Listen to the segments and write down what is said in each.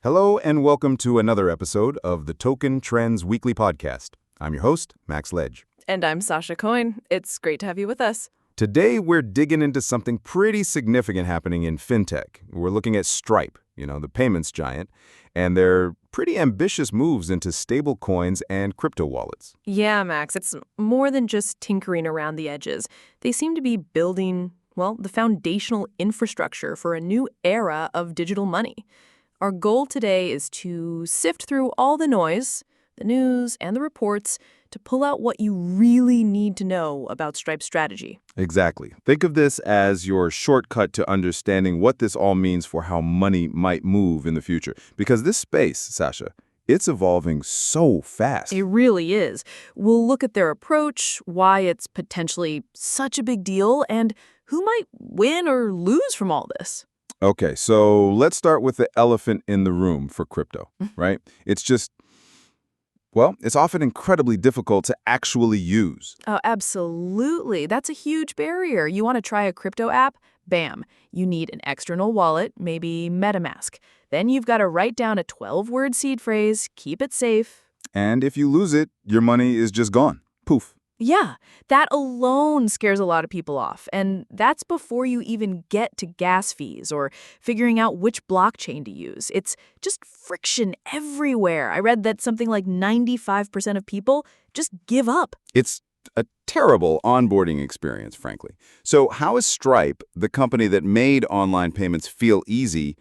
Hello and welcome to another episode of the Token Trends Weekly Podcast. I'm your host, Max Ledge. And I'm Sasha Coyne. It's great to have you with us. Today, we're digging into something pretty significant happening in fintech. We're looking at Stripe, the payments giant, and their pretty ambitious moves into stablecoins and crypto wallets. Yeah, Max, it's more than just tinkering around the edges. They seem to be building, the foundational infrastructure for a new era of digital money. Our goal today is to sift through all the noise, the news, and the reports to pull out what you really need to know about Stripe's strategy. Exactly. Think of this as your shortcut to understanding what this all means for how money might move in the future. Because this space, Sasha, it's evolving so fast. It really is. We'll look at their approach, why it's potentially such a big deal, and who might win or lose from all this. Okay, so let's start with the elephant in the room for crypto, right? It's often incredibly difficult to actually use. Oh, absolutely. That's a huge barrier. You want to try a crypto app? Bam. You need an external wallet, maybe MetaMask. Then you've got to write down a 12-word seed phrase, keep it safe. And if you lose it, your money is just gone. Poof. Yeah, that alone scares a lot of people off. And that's before you even get to gas fees or figuring out which blockchain to use. It's just friction everywhere. I read that something like 95% of people just give up. It's a terrible onboarding experience, frankly. So how is Stripe, the company that made online payments feel easy,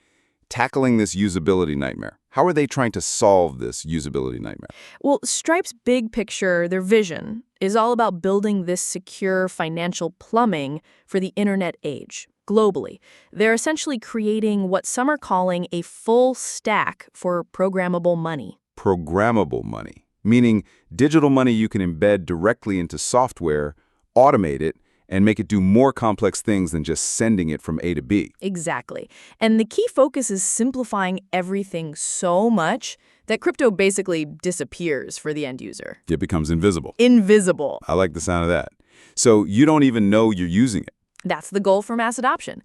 tackling this usability nightmare? How are they trying to solve this usability nightmare? Well, Stripe's big picture, their vision, is all about building this secure financial plumbing for the internet age, globally. They're essentially creating what some are calling a full stack for programmable money. Programmable money, meaning digital money you can embed directly into software, automate it, and make it do more complex things than just sending it from A to B. Exactly. And the key focus is simplifying everything so much that crypto basically disappears for the end user. It becomes invisible. Invisible. I like the sound of that. So you don't even know you're using it. That's the goal for mass adoption.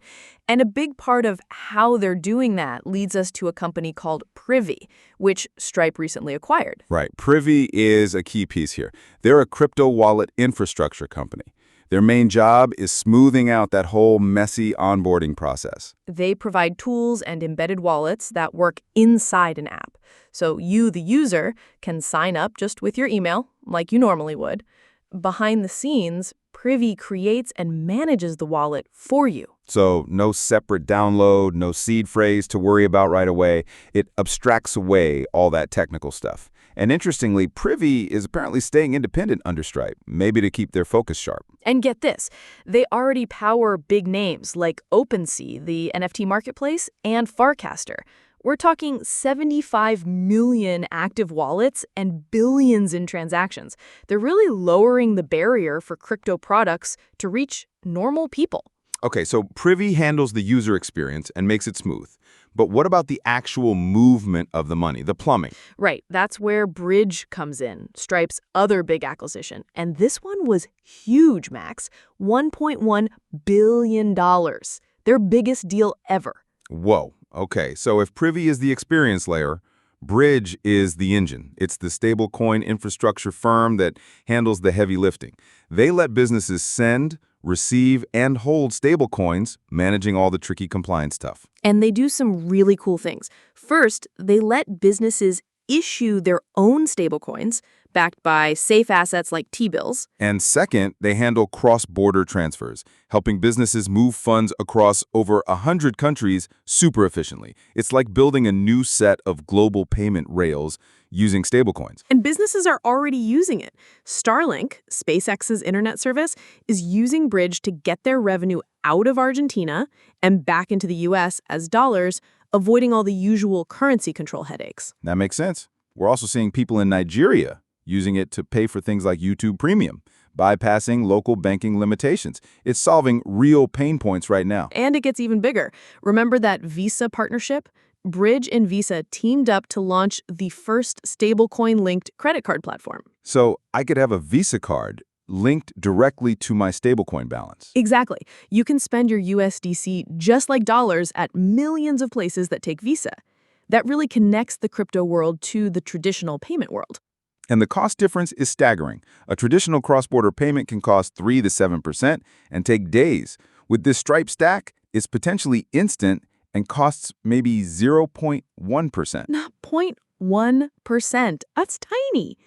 And a big part of how they're doing that leads us to a company called Privy, which Stripe recently acquired. Right. Privy is a key piece here. They're a crypto wallet infrastructure company. Their main job is smoothing out that whole messy onboarding process. They provide tools and embedded wallets that work inside an app. So you, the user, can sign up just with your email, like you normally would. Behind the scenes, Privy creates and manages the wallet for you. So no separate download, no seed phrase to worry about right away. It abstracts away all that technical stuff. And interestingly, Privy is apparently staying independent under Stripe, maybe to keep their focus sharp. And get this, they already power big names like OpenSea, the NFT marketplace, and Farcaster. We're talking 75 million active wallets and billions in transactions. They're really lowering the barrier for crypto products to reach normal people. Okay, so Privy handles the user experience and makes it smooth. But what about the actual movement of the money, the plumbing? Right, that's where Bridge comes in, Stripe's other big acquisition. And this one was huge, Max. $1.1 billion. Their biggest deal ever. Whoa. Okay, so if Privy is the experience layer, Bridge is the engine. It's the stablecoin infrastructure firm that handles the heavy lifting. They let businesses send, receive, and hold stablecoins, managing all the tricky compliance stuff. And they do some really cool things. First, they let businesses issue their own stablecoins, backed by safe assets like T-bills. And second, they handle cross-border transfers, helping businesses move funds across over 100 countries super efficiently. It's like building a new set of global payment rails using stablecoins. And businesses are already using it. Starlink, SpaceX's internet service, is using Bridge to get their revenue out of Argentina and back into the U.S. as dollars, avoiding all the usual currency control headaches. That makes sense. We're also seeing people in Nigeria using it to pay for things like YouTube Premium, bypassing local banking limitations. It's solving real pain points right now. And it gets even bigger. Remember that Visa partnership? Bridge and Visa teamed up to launch the first stablecoin-linked credit card platform. So I could have a Visa card linked directly to my stablecoin balance. Exactly. You can spend your USDC just like dollars at millions of places that take Visa. that really connects the crypto world to the traditional payment world. And the cost difference is staggering. A traditional cross-border payment can cost 3 to 7% and take days. With this Stripe stack, it's potentially instant and costs maybe 0.1%. Not 0.1%. That's tiny.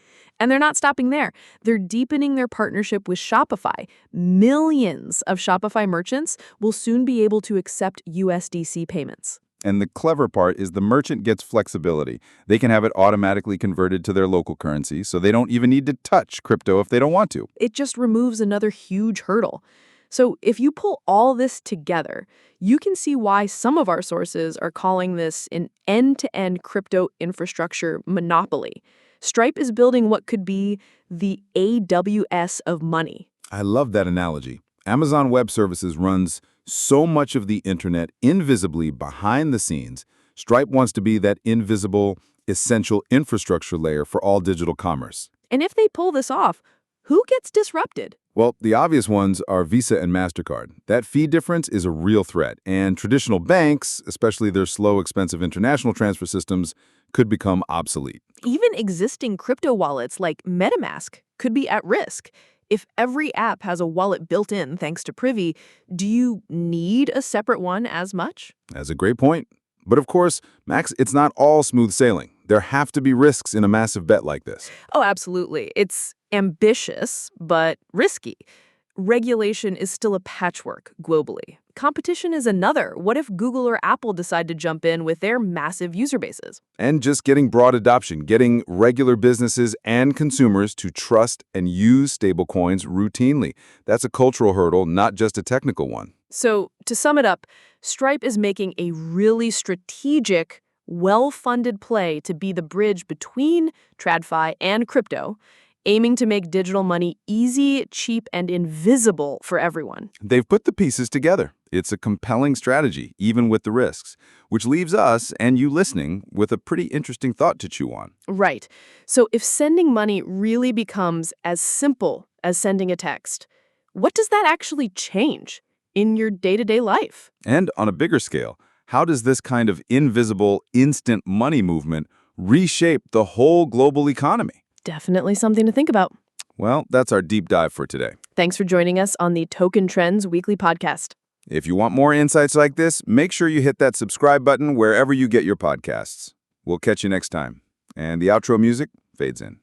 And they're not stopping there. They're deepening their partnership with Shopify. Millions of Shopify merchants will soon be able to accept USDC payments. And the clever part is the merchant gets flexibility. They can have it automatically converted to their local currency, so they don't even need to touch crypto if they don't want to. It just removes another huge hurdle. So if you pull all this together, you can see why some of our sources are calling this an end-to-end crypto infrastructure monopoly. Stripe is building what could be the AWS of money. I love that analogy. Amazon Web Services runs so much of the internet invisibly behind the scenes. Stripe wants to be that invisible, essential infrastructure layer for all digital commerce. And if they pull this off, who gets disrupted? Well, the obvious ones are Visa and Mastercard. That fee difference is a real threat, and traditional banks, especially their slow, expensive international transfer systems, could become obsolete. Even existing crypto wallets like MetaMask could be at risk. If every app has a wallet built in thanks to Privy, do you need a separate one as much? That's a great point. But of course, Max, it's not all smooth sailing. There have to be risks in a massive bet like this. Oh, absolutely. It's ambitious, but risky. Regulation is still a patchwork globally. Competition is another. What if Google or Apple decide to jump in with their massive user bases? And just getting broad adoption, getting regular businesses and consumers to trust and use stablecoins routinely. That's a cultural hurdle, not just a technical one. So, to sum it up, Stripe is making a really strategic, well-funded play to be the bridge between TradFi and crypto, aiming to make digital money easy, cheap, and invisible for everyone. They've put the pieces together. It's a compelling strategy, even with the risks, which leaves us and you listening with a pretty interesting thought to chew on. Right. So if sending money really becomes as simple as sending a text, what does that actually change in your day-to-day life? And on a bigger scale, how does this kind of invisible, instant money movement reshape the whole global economy? Definitely something to think about. Well, that's our deep dive for today. Thanks for joining us on the Token Trends Weekly Podcast. If you want more insights like this, make sure you hit that subscribe button wherever you get your podcasts. We'll catch you next time. And the outro music fades in.